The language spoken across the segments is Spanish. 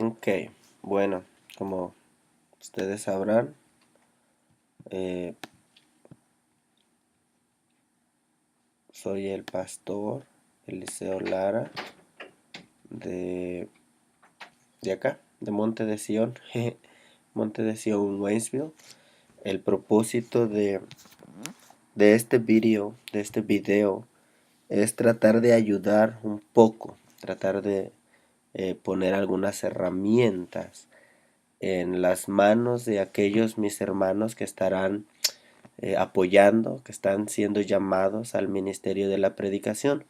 Ok, bueno, como ustedes sabrán, eh, soy el pastor Eliseo Lara de, de acá, de Monte de Sion, Monte de Sion, Waynesville. El propósito de este video, es tratar de ayudar un poco, tratar de poner algunas herramientas en las manos de aquellos mis hermanos que estarán apoyando, que están siendo llamados al ministerio de la predicación.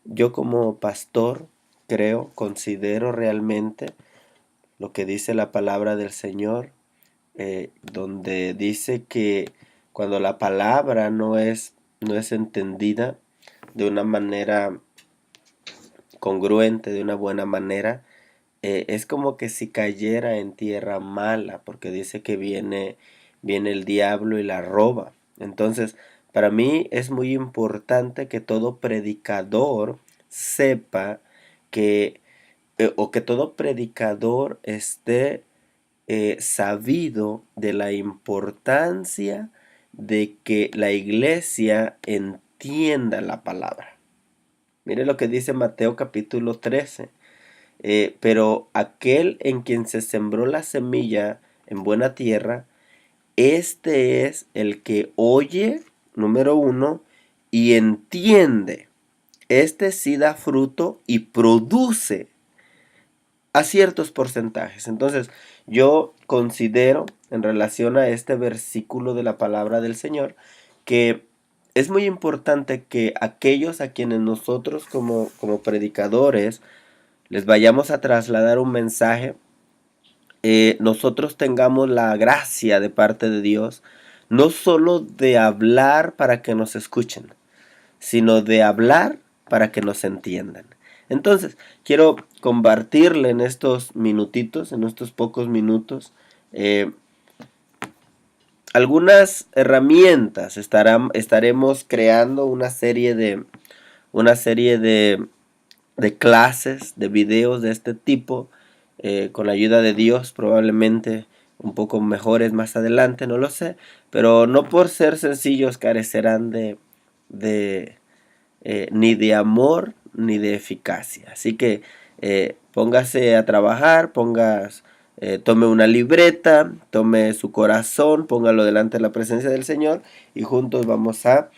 Yo como pastor creo, considero realmente lo que dice la palabra del Señor, donde dice que cuando la palabra no es entendida de una manera congruente, de una buena manera, es como que si cayera en tierra mala, porque dice que viene el diablo y la roba. Entonces, para mí es muy importante que todo predicador sepa que, o que todo predicador esté sabido de la importancia de que la iglesia entienda la palabra. Mire lo que dice Mateo capítulo 13. Pero aquel en quien se sembró la semilla en buena tierra, este es el que oye, número uno, y entiende. Este sí da fruto y produce a ciertos porcentajes. Entonces, yo considero en relación a este versículo de la palabra del Señor que es muy importante que aquellos a quienes nosotros como predicadores les vayamos a trasladar un mensaje, nosotros tengamos la gracia de parte de Dios, no solo de hablar para que nos escuchen, sino de hablar para que nos entiendan. Entonces, quiero compartirle en estos minutitos, en estos pocos minutos, eh, algunas herramientas. Estaremos creando una serie de clases, de videos de este tipo, con la ayuda de Dios, probablemente un poco mejores más adelante, no lo sé, pero no por ser sencillos carecerán de ni de amor ni de eficacia. Así que póngase a trabajar, tome una libreta, tome su corazón, póngalo delante de la presencia del Señor y juntos vamos a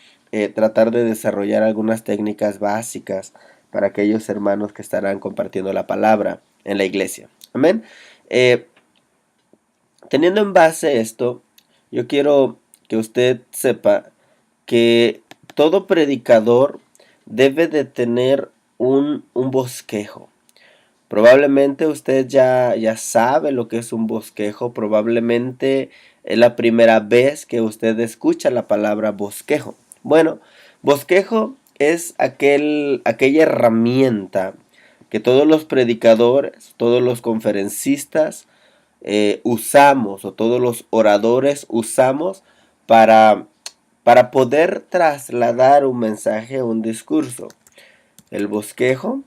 tratar de desarrollar algunas técnicas básicas para aquellos hermanos que estarán compartiendo la palabra en la iglesia. Amén. Eh, Teniendo en base esto, yo quiero que usted sepa que todo predicador debe de tener un bosquejo. Probablemente usted ya sabe lo que es un bosquejo. Probablemente es la primera vez que usted escucha la palabra bosquejo. Bueno, bosquejo es aquella herramienta que todos los predicadores, todos los conferencistas usamos, o todos los oradores usamos para, para poder trasladar un mensaje, un discurso. El bosquejo,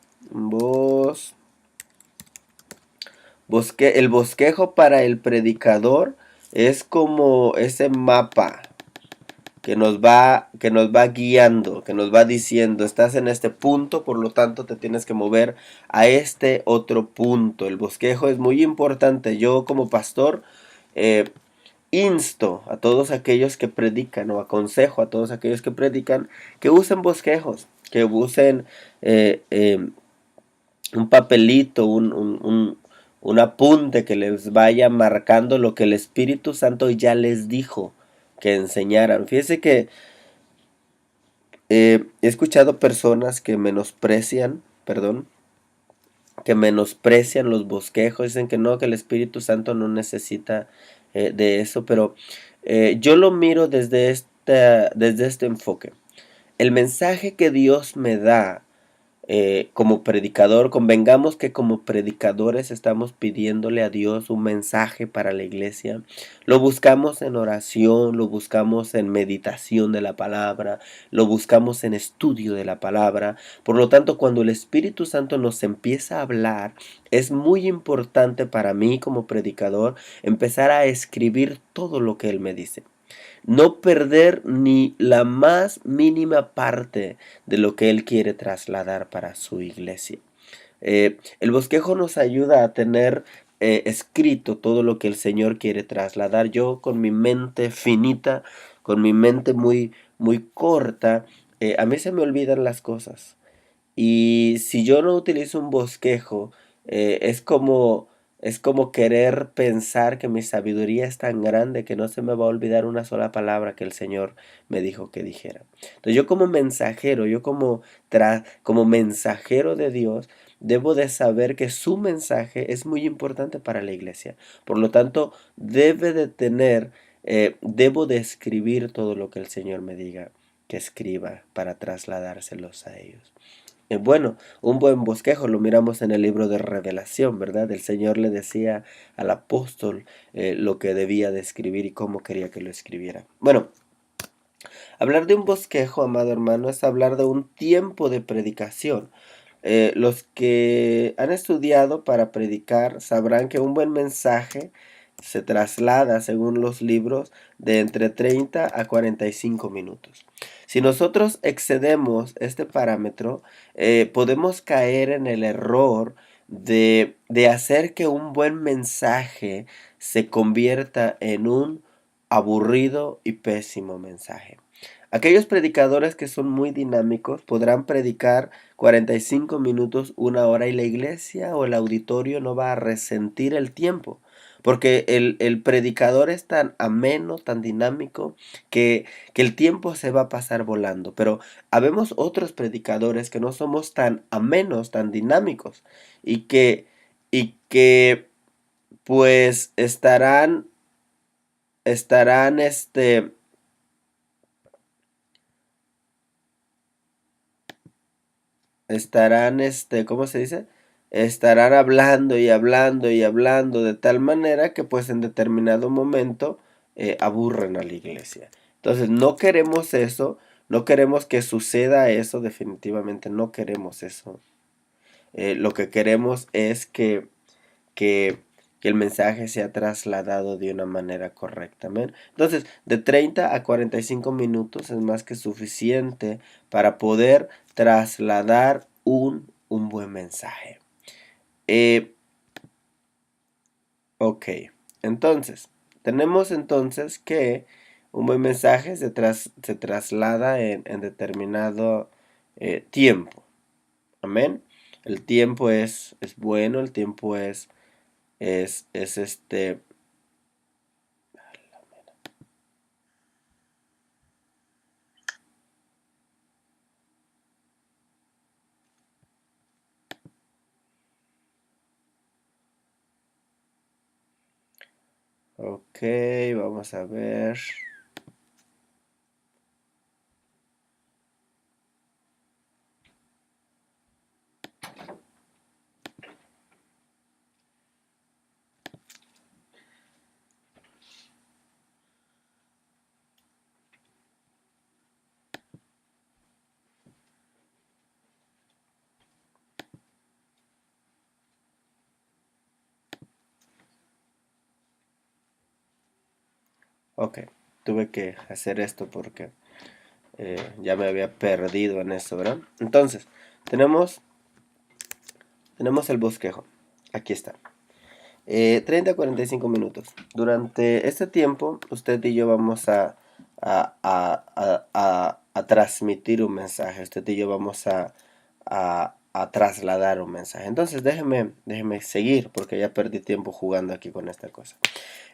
el bosquejo para el predicador es como ese mapa que nos va guiando, que nos va diciendo, estás en este punto, por lo tanto te tienes que mover a este otro punto. El bosquejo es muy importante. Yo como pastor insto a todos aquellos que predican, o aconsejo a todos aquellos que predican, que usen bosquejos, que usen un papelito, un apunte que les vaya marcando lo que el Espíritu Santo ya les dijo que enseñaran. Fíjese que he escuchado personas que que menosprecian los bosquejos, dicen que no, que el Espíritu Santo no necesita de eso, pero yo lo miro desde este enfoque. El mensaje que Dios me da como predicador, convengamos que como predicadores estamos pidiéndole a Dios un mensaje para la iglesia. Lo buscamos en oración, lo buscamos en meditación de la palabra, lo buscamos en estudio de la palabra. Por lo tanto, cuando el Espíritu Santo nos empieza a hablar, es muy importante para mí como predicador empezar a escribir todo lo que Él me dice. No perder ni la más mínima parte de lo que Él quiere trasladar para su iglesia. El bosquejo nos ayuda a tener escrito todo lo que el Señor quiere trasladar. Yo con mi mente finita, con mi mente muy corta, a mí se me olvidan las cosas. Y si yo no utilizo un bosquejo, es como querer pensar que mi sabiduría es tan grande que no se me va a olvidar una sola palabra que el Señor me dijo que dijera. Entonces yo como mensajero, como mensajero de Dios, debo de saber que su mensaje es muy importante para la iglesia. Por lo tanto, debo de escribir todo lo que el Señor me diga que escriba para trasladárselos a ellos. Bueno, un buen bosquejo lo miramos en el libro de Revelación, ¿verdad? El Señor le decía al apóstol lo que debía de escribir y cómo quería que lo escribiera. Bueno, hablar de un bosquejo, amado hermano, es hablar de un tiempo de predicación. Los que han estudiado para predicar sabrán que un buen mensaje se traslada, según los libros, de entre 30 a 45 minutos. Si nosotros excedemos este parámetro, podemos caer en el error de hacer que un buen mensaje se convierta en un aburrido y pésimo mensaje. Aquellos predicadores que son muy dinámicos podrán predicar 45 minutos, una hora y la iglesia o el auditorio no va a resentir el tiempo. Porque el predicador es tan ameno, tan dinámico, que el tiempo se va a pasar volando. Pero habemos otros predicadores que no somos tan amenos, tan dinámicos y que pues estarán ¿cómo se dice? Estarán hablando y hablando y hablando de tal manera que pues en determinado momento aburren a la iglesia. Entonces no queremos eso, no queremos que suceda eso, definitivamente no queremos eso. Lo que queremos es que, que el mensaje sea trasladado de una manera correcta. ¿Amén? Entonces, de 30 a 45 minutos es más que suficiente para poder trasladar un buen mensaje. Ok, entonces, tenemos entonces que un buen mensaje se traslada en determinado tiempo. Amén. El tiempo es bueno, el tiempo es. Ok, vamos a ver. Ok, tuve que hacer esto porque ya me había perdido en eso, ¿verdad? Entonces, tenemos, tenemos el bosquejo. Aquí está. 30 a 45 minutos. Durante este tiempo, usted y yo vamos a transmitir un mensaje. Usted y yo vamos a trasladar un mensaje. Entonces, déjeme seguir porque ya perdí tiempo jugando aquí con esta cosa.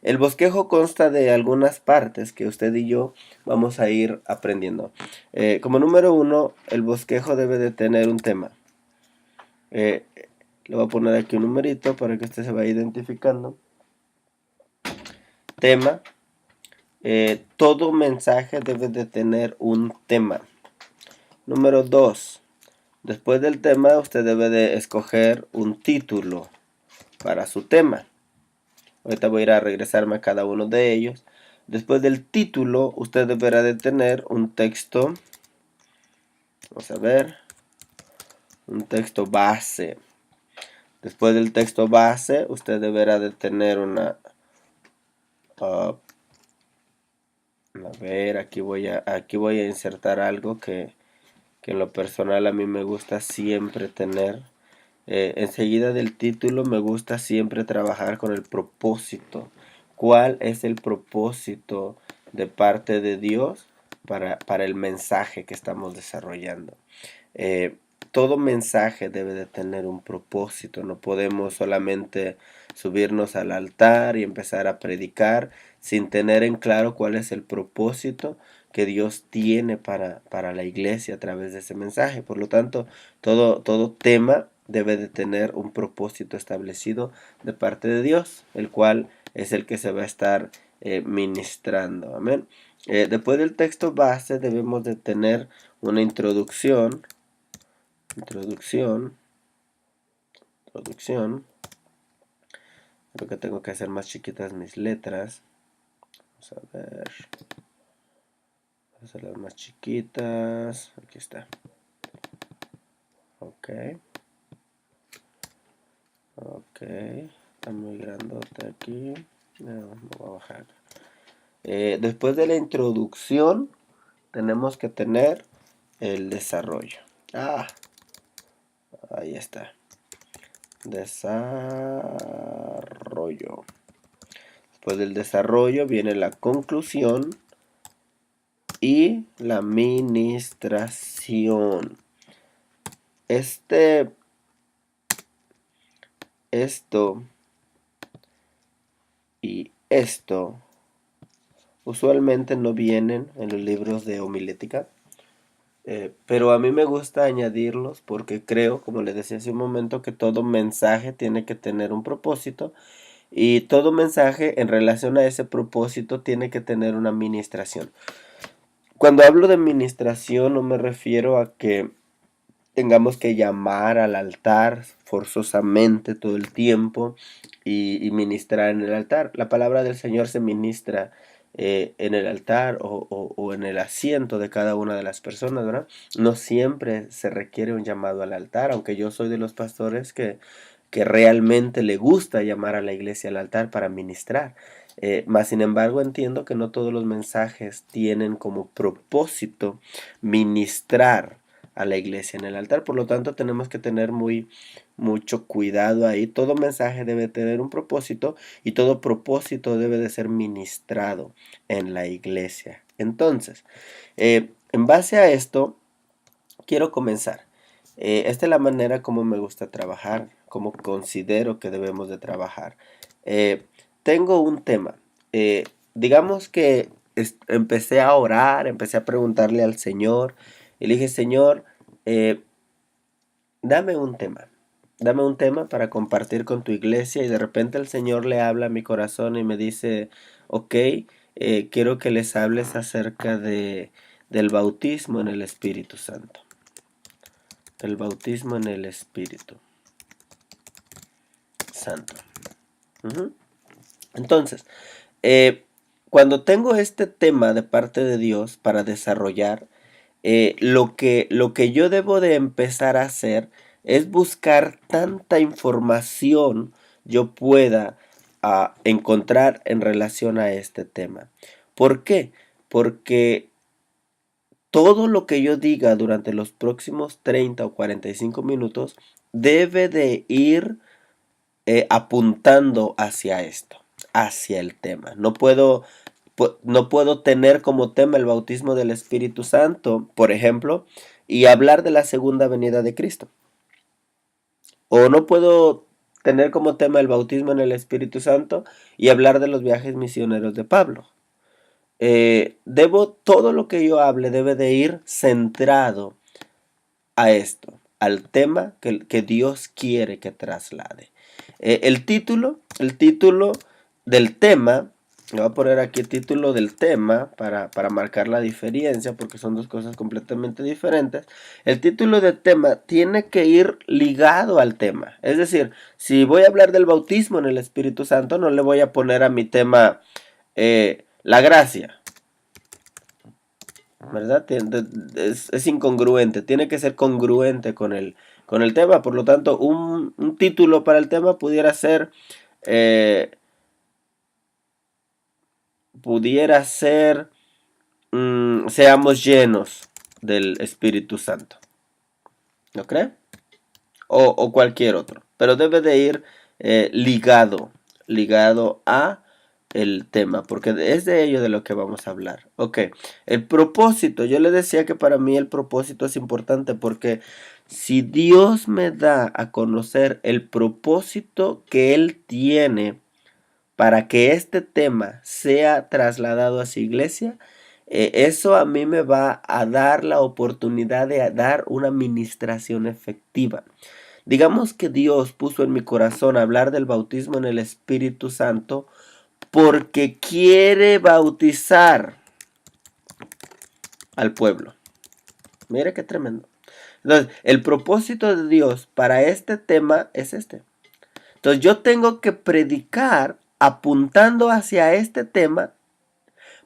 El bosquejo consta de algunas partes que usted y yo vamos a ir aprendiendo. Como número uno, el bosquejo debe de tener un tema. Eh, Le voy a poner aquí un numerito para que usted se vaya identificando. Tema. Todo mensaje debe de tener un tema. Número 2. Después del tema, usted debe de escoger un título para su tema. Ahorita voy a ir a regresarme a cada uno de ellos. Después del título, usted deberá de tener un texto. Vamos a ver. Un texto base. Después del texto base, usted deberá de tener una... a ver, aquí voy a insertar algo que en lo personal a mí me gusta siempre tener. Enseguida del título me gusta siempre trabajar con el propósito. ¿Cuál es el propósito de parte de Dios para el mensaje que estamos desarrollando? Eh, Todo mensaje debe de tener un propósito. No podemos solamente subirnos al altar y empezar a predicar sin tener en claro cuál es el propósito que Dios tiene para la iglesia a través de ese mensaje. Por lo tanto, todo tema debe de tener un propósito establecido de parte de Dios, el cual es el que se va a estar ministrando. Amén. Después del texto base debemos de tener una introducción. Introducción. Creo que tengo que hacer más chiquitas mis letras. Vamos a ver. Vamos a hacerlas más chiquitas. Aquí está. Ok. Ok. Está muy grandote aquí. No, voy a bajar. Después de la introducción, tenemos que tener el desarrollo. Ahí está. Desarrollo. Después del desarrollo viene la conclusión y la ministración. Esto y esto usualmente no vienen en los libros de homilética, pero a mí me gusta añadirlos porque creo, como les decía hace un momento, que todo mensaje tiene que tener un propósito y todo mensaje en relación a ese propósito tiene que tener una ministración. Cuando hablo de ministración no me refiero a que tengamos que llamar al altar forzosamente todo el tiempo y ministrar en el altar. La palabra del Señor se ministra en el altar o en el asiento de cada una de las personas, ¿verdad? No siempre se requiere un llamado al altar, aunque yo soy de los pastores que realmente le gusta llamar a la iglesia al altar para ministrar. Mas sin embargo entiendo que no todos los mensajes tienen como propósito ministrar a la iglesia en el altar. Por lo tanto, tenemos que tener mucho cuidado ahí. Todo mensaje debe tener un propósito y todo propósito debe de ser ministrado en la iglesia. Entonces, en base a esto, quiero comenzar. Esta es la manera como me gusta trabajar, como considero que debemos de trabajar. Tengo un tema. Digamos que empecé a orar, empecé a preguntarle al Señor y le dije, Señor, eh, dame un tema. Dame un tema para compartir con tu iglesia y de repente el Señor le habla a mi corazón y me dice, ok, quiero que les hables acerca del bautismo en el Espíritu Santo. El bautismo en el Espíritu Santo. Entonces, cuando tengo este tema de parte de Dios para desarrollar, lo que yo debo de empezar a hacer es buscar tanta información yo pueda encontrar en relación a este tema. ¿Por qué? Porque todo lo que yo diga durante los próximos 30 o 45 minutos debe de ir apuntando hacia esto, hacia el tema. No puedo tener como tema el bautismo del Espíritu Santo, por ejemplo, y hablar de la segunda venida de Cristo. O no puedo tener como tema el bautismo en el Espíritu Santo y hablar de los viajes misioneros de Pablo. Todo lo que yo hable debe de ir centrado a esto, al tema que Dios quiere que traslade. El título del tema voy a poner aquí título del tema para marcar la diferencia, porque son dos cosas completamente diferentes. El título del tema tiene que ir ligado al tema. Es decir, si voy a hablar del bautismo en el Espíritu Santo, no le voy a poner a mi tema la gracia, ¿verdad? Es incongruente, tiene que ser congruente con el tema. Por lo tanto, un título para el tema pudiera ser... eh, pudiera ser seamos llenos del Espíritu Santo. ¿No cree? O cualquier otro. Pero debe de ir ligado a el tema, porque es de ello de lo que vamos a hablar. Ok, el propósito, yo le decía que para mí el propósito es importante porque si Dios me da a conocer el propósito que Él tiene para que este tema sea trasladado a su iglesia, eso a mí me va a dar la oportunidad de dar una administración efectiva. Digamos que Dios puso en mi corazón hablar del bautismo en el Espíritu Santo porque quiere bautizar al pueblo. Mire qué tremendo. Entonces, el propósito de Dios para este tema es este. Entonces, yo tengo que predicar apuntando hacia este tema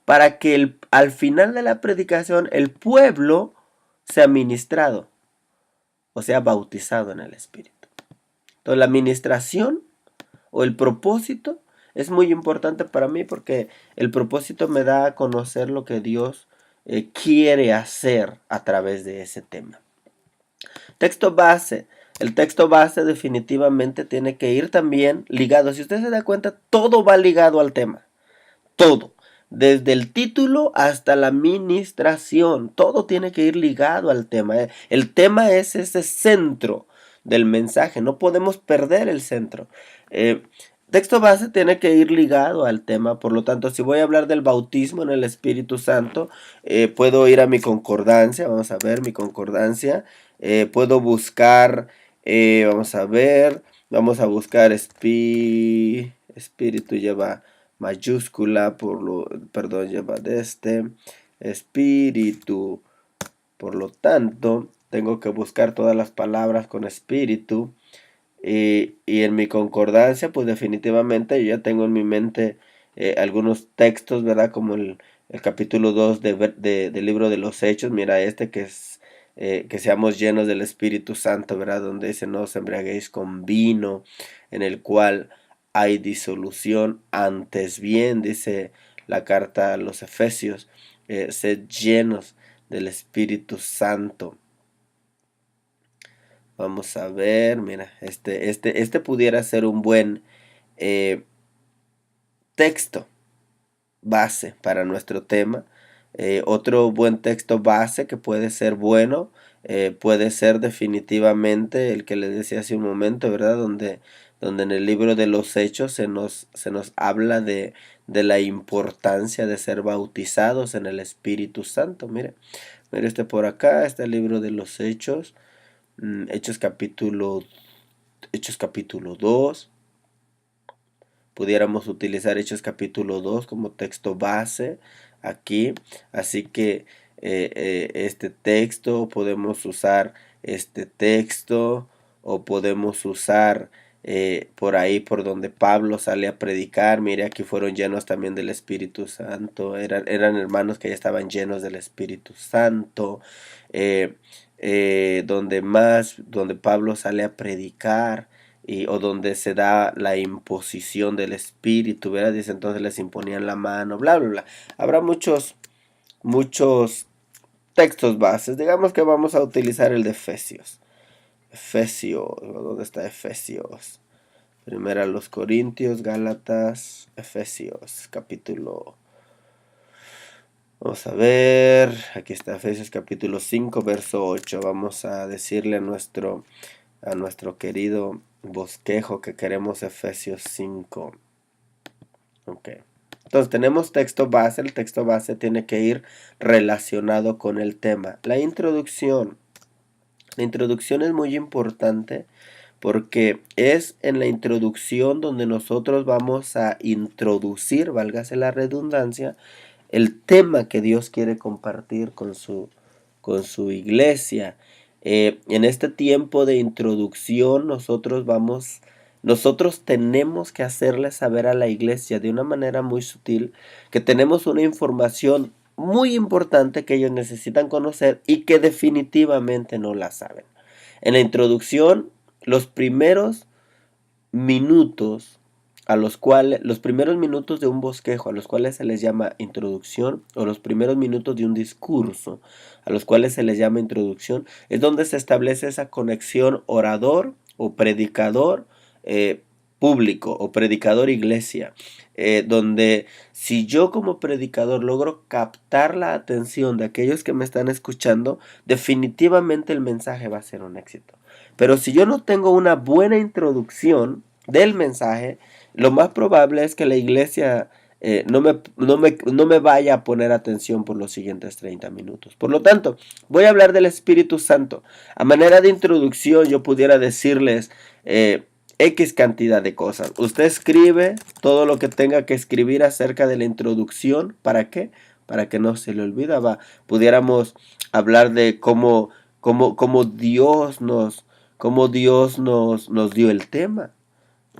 para que al final de la predicación el pueblo sea ministrado, o sea, bautizado en el Espíritu. Entonces, la administración o el propósito es muy importante para mí porque el propósito me da a conocer lo que Dios quiere hacer a través de ese tema. Texto base. El texto base definitivamente tiene que ir también ligado. Si usted se da cuenta, todo va ligado al tema. Todo. Desde el título hasta la administración. Todo tiene que ir ligado al tema. El tema es ese centro del mensaje. No podemos perder el centro. Texto base tiene que ir ligado al tema. Por lo tanto, si voy a hablar del bautismo en el Espíritu Santo, puedo ir a mi concordancia. Vamos a ver mi concordancia. Puedo buscar, vamos a ver, vamos a buscar espíritu lleva mayúscula, perdón, lleva de este espíritu. Por lo tanto, tengo que buscar todas las palabras con espíritu. Y en mi concordancia, pues definitivamente yo ya tengo en mi mente algunos textos, ¿verdad? Como el capítulo 2 del libro de los Hechos. Mira este que es que seamos llenos del Espíritu Santo, ¿verdad? Donde dice, no os embriaguéis con vino, en el cual hay disolución, antes bien, dice la carta a los Efesios, sed llenos del Espíritu Santo. Vamos a ver, mira, este pudiera ser un buen texto base para nuestro tema. Otro buen texto base que puede ser bueno, puede ser definitivamente el que les decía hace un momento, ¿verdad? Donde en el libro de los Hechos se nos habla de la importancia de ser bautizados en el Espíritu Santo. Mire por acá está el libro de los Hechos. Hechos capítulo 2. Pudiéramos utilizar Hechos capítulo 2 como texto base aquí. Así que este texto, podemos usar este texto o podemos usar por ahí por donde Pablo sale a predicar. Mire, aquí fueron llenos también del Espíritu Santo. Eran hermanos que ya estaban llenos del Espíritu Santo. Donde Pablo sale a predicar o donde se da la imposición del Espíritu, ¿verdad? Dice, entonces les imponían la mano, bla, bla, bla. Habrá muchos textos bases. Digamos que vamos a utilizar el de Efesios. ¿Dónde está Efesios? Primera a los Corintios, Gálatas, Efesios, capítulo... Vamos a ver, aquí está Efesios capítulo 5, verso 8. Vamos a decirle a nuestro querido bosquejo que queremos Efesios 5. Ok. Entonces tenemos texto base. El texto base tiene que ir relacionado con el tema. La introducción. La introducción es muy importante porque es en la introducción donde nosotros vamos a introducir, válgase la redundancia, el tema que Dios quiere compartir con su iglesia. En este tiempo de introducción nosotros tenemos que hacerle saber a la iglesia de una manera muy sutil que tenemos una información muy importante que ellos necesitan conocer y que definitivamente no la saben. En la introducción, los primeros minutos los primeros minutos de un bosquejo, a los cuales se les llama introducción, o los primeros minutos de un discurso, a los cuales se les llama introducción, es donde se establece esa conexión orador o predicador público o predicador iglesia, donde si yo como predicador logro captar la atención de aquellos que me están escuchando, definitivamente el mensaje va a ser un éxito. Pero si yo no tengo una buena introducción del mensaje, lo más probable es que la iglesia no me vaya a poner atención por los siguientes 30 minutos. Por lo tanto, voy a hablar del Espíritu Santo. A manera de introducción, yo pudiera decirles X cantidad de cosas. Usted escribe todo lo que tenga que escribir acerca de la introducción. ¿Para qué? Para que no se le olvide. Pudiéramos hablar de cómo Dios nos dio el tema,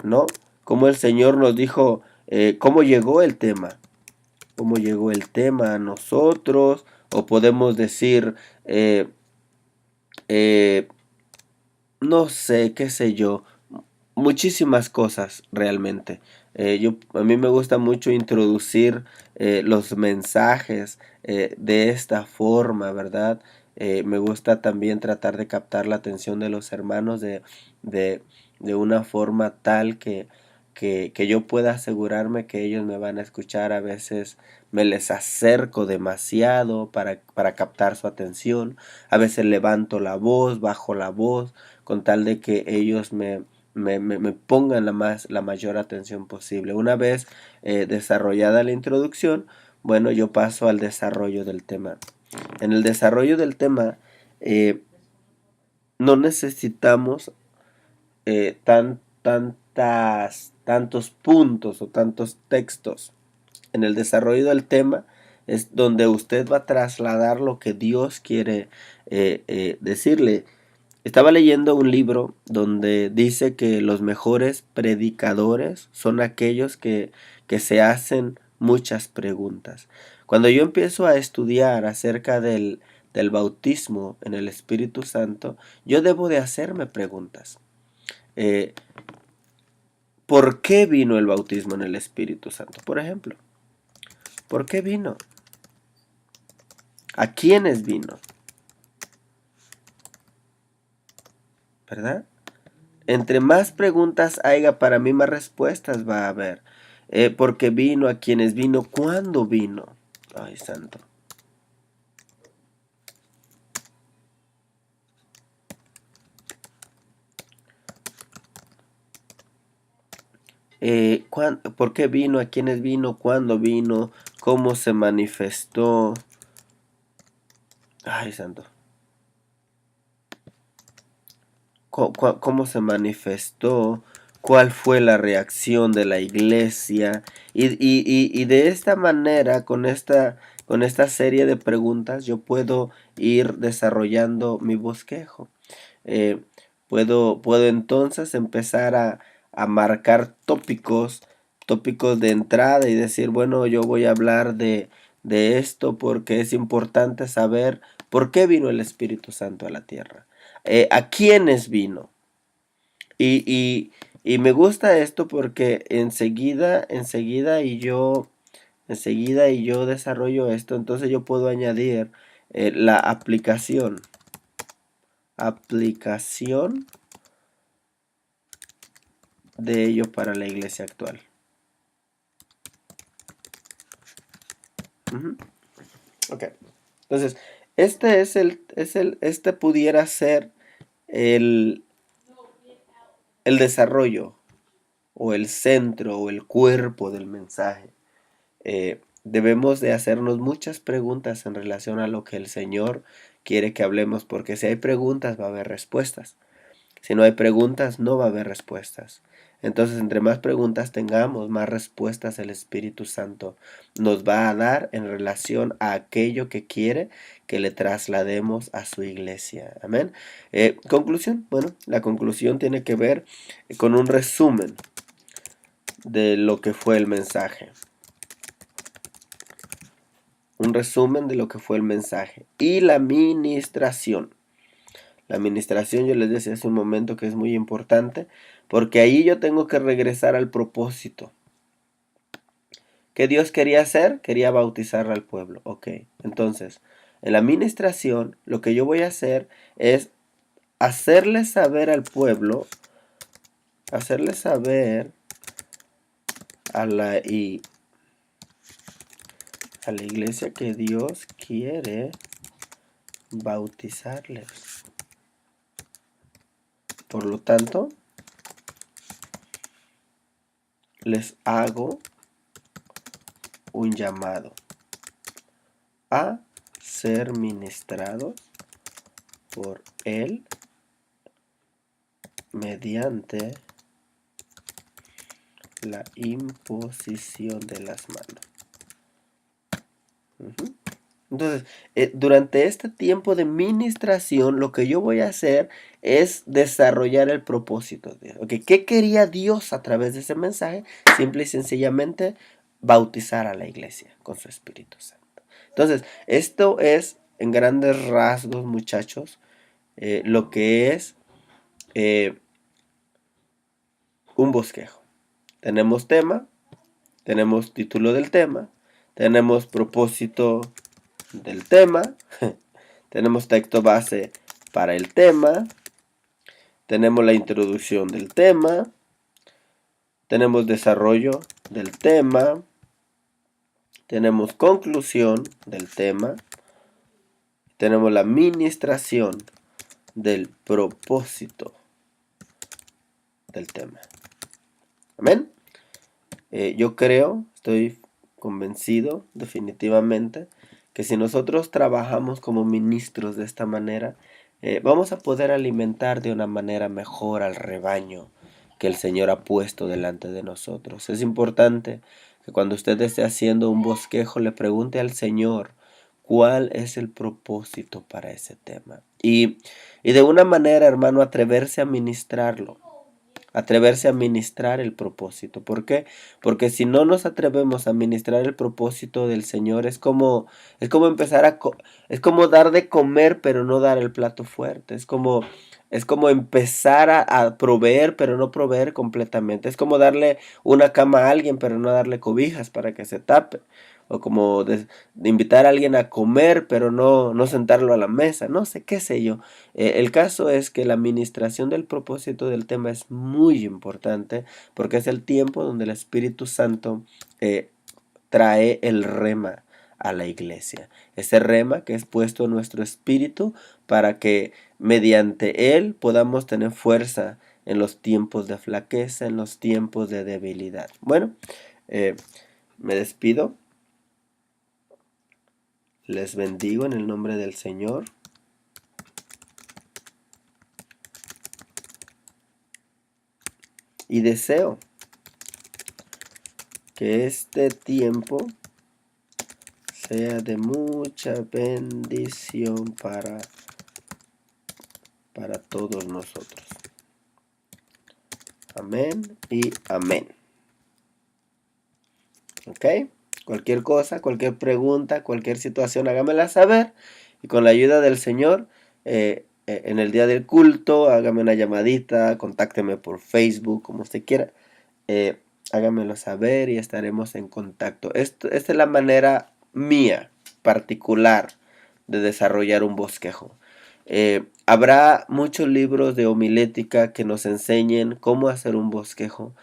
¿no? Cómo el Señor nos dijo, cómo llegó el tema, cómo llegó el tema a nosotros, o podemos decir, eh, no sé, qué sé yo, muchísimas cosas realmente. A mí me gusta mucho introducir los mensajes de esta forma, ¿verdad? Me gusta también tratar de captar la atención de los hermanos de, de una forma tal que yo pueda asegurarme que ellos me van a escuchar. A veces me les acerco demasiado para captar su atención. A veces levanto la voz, bajo la voz, con tal de que ellos me pongan la mayor atención posible. Una vez desarrollada la introducción, bueno, yo paso al desarrollo del tema. En el desarrollo del tema, eh, no necesitamos tantos puntos o tantos textos. En el desarrollo del tema es donde usted va a trasladar lo que Dios quiere decirle. Estaba leyendo un libro donde dice que los mejores predicadores son aquellos que se hacen muchas preguntas. Cuando yo empiezo a estudiar acerca del bautismo en el Espíritu Santo, yo debo de hacerme preguntas. Eh, ¿Por qué vino el bautismo en el Espíritu Santo? Por ejemplo, ¿por qué vino? ¿A quiénes vino? ¿Verdad? Entre más preguntas haya, para mí más respuestas va a haber. ¿Por qué vino? ¿A quiénes vino? ¿Cuándo vino? Ay, santo. ¿Por qué vino? ¿A quiénes vino? ¿Cuándo vino? ¿Cómo se manifestó? Ay, santo. ¿Cómo se manifestó? ¿Cuál fue la reacción de la iglesia? Y de esta manera, con esta serie de preguntas, yo puedo ir desarrollando mi bosquejo. Eh, puedo entonces empezar a marcar tópicos de entrada y decir, bueno, yo voy a hablar de esto porque es importante saber por qué vino el Espíritu Santo a la tierra. ¿A quiénes vino? Y, y me gusta esto porque enseguida y yo desarrollo esto, entonces yo puedo añadir la aplicación de ello para la iglesia actual. Ujú. Ok. Entonces, este pudiera ser el, el desarrollo o el centro o el cuerpo del mensaje. Debemos de hacernos muchas preguntas en relación a lo que el Señor quiere que hablemos, porque si hay preguntas va a haber respuestas. Si no hay preguntas, no va a haber respuestas. Entonces, entre más preguntas tengamos, más respuestas el Espíritu Santo nos va a dar en relación a aquello que quiere que le traslademos a su iglesia. Amén. Conclusión. Bueno, la conclusión tiene que ver con un resumen de lo que fue el mensaje. Un resumen de lo que fue el mensaje. Y la ministración. La administración, yo les decía hace un momento que es muy importante, porque ahí yo tengo que regresar al propósito. ¿Qué Dios quería hacer? Quería bautizar al pueblo. Ok, entonces, en la administración, lo que yo voy a hacer es hacerle saber al pueblo, hacerle saber a la iglesia que Dios quiere bautizarles. Por lo tanto, les hago un llamado a ser ministrados por Él mediante la imposición de las manos. Entonces, durante este tiempo de ministración, lo que yo voy a hacer es desarrollar el propósito de Dios. Okay, ¿qué quería Dios a través de ese mensaje? Simple y sencillamente bautizar a la iglesia con su Espíritu Santo. Entonces, esto es en grandes rasgos, muchachos, lo que es un bosquejo. Tenemos tema, tenemos título del tema, tenemos propósito del tema, tenemos texto base para el tema, tenemos la introducción del tema, tenemos desarrollo del tema, tenemos conclusión del tema, tenemos la administración del propósito del tema. Amén. Yo creo, estoy convencido definitivamente que si nosotros trabajamos como ministros de esta manera, vamos a poder alimentar de una manera mejor al rebaño que el Señor ha puesto delante de nosotros. Es importante que cuando usted esté haciendo un bosquejo le pregunte al Señor cuál es el propósito para ese tema. Y de una manera, hermano, atreverse a ministrarlo. Atreverse a ministrar el propósito. ¿Por qué? Porque si no nos atrevemos a ministrar el propósito del Señor, es como empezar es como dar de comer, pero no dar el plato fuerte. Es como empezar a proveer, pero no proveer completamente. Es como darle una cama a alguien, pero no darle cobijas para que se tape. O como de invitar a alguien a comer, pero no sentarlo a la mesa. No sé, qué sé yo. El caso es que la administración del propósito del tema es muy importante porque es el tiempo donde el Espíritu Santo trae el rema a la iglesia. Ese rema que es puesto en nuestro espíritu para que mediante él podamos tener fuerza en los tiempos de flaqueza, en los tiempos de debilidad. Bueno, me despido. Les bendigo en el nombre del Señor. Y deseo que este tiempo sea de mucha bendición para todos nosotros. Amén y amén. ¿Ok? Cualquier cosa, cualquier pregunta, cualquier situación, hágamela saber. Y con la ayuda del Señor, en el día del culto, hágame una llamadita, contácteme por Facebook, como usted quiera. Hágamelo saber y estaremos en contacto. Esta es la manera mía, particular, de desarrollar un bosquejo. Habrá muchos libros de homilética que nos enseñen cómo hacer un bosquejo.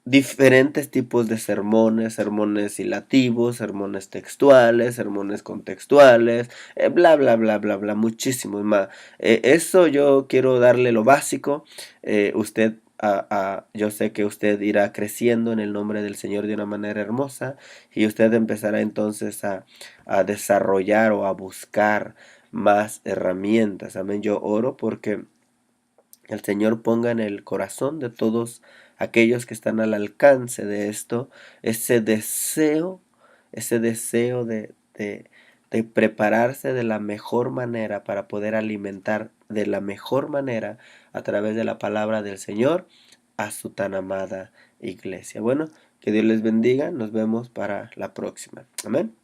Diferentes tipos de sermones, sermones hilativos, sermones textuales, sermones contextuales, bla, bla, bla, bla, bla, muchísimos más. Eso yo quiero darle lo básico. Usted yo sé que usted irá creciendo en el nombre del Señor de una manera hermosa y usted empezará entonces a desarrollar o a buscar más herramientas. Amén. Yo oro porque el Señor ponga en el corazón de todos aquellos que están al alcance de esto, ese deseo de prepararse de la mejor manera para poder alimentar de la mejor manera a través de la palabra del Señor a su tan amada iglesia. Bueno, que Dios les bendiga, nos vemos para la próxima. Amén.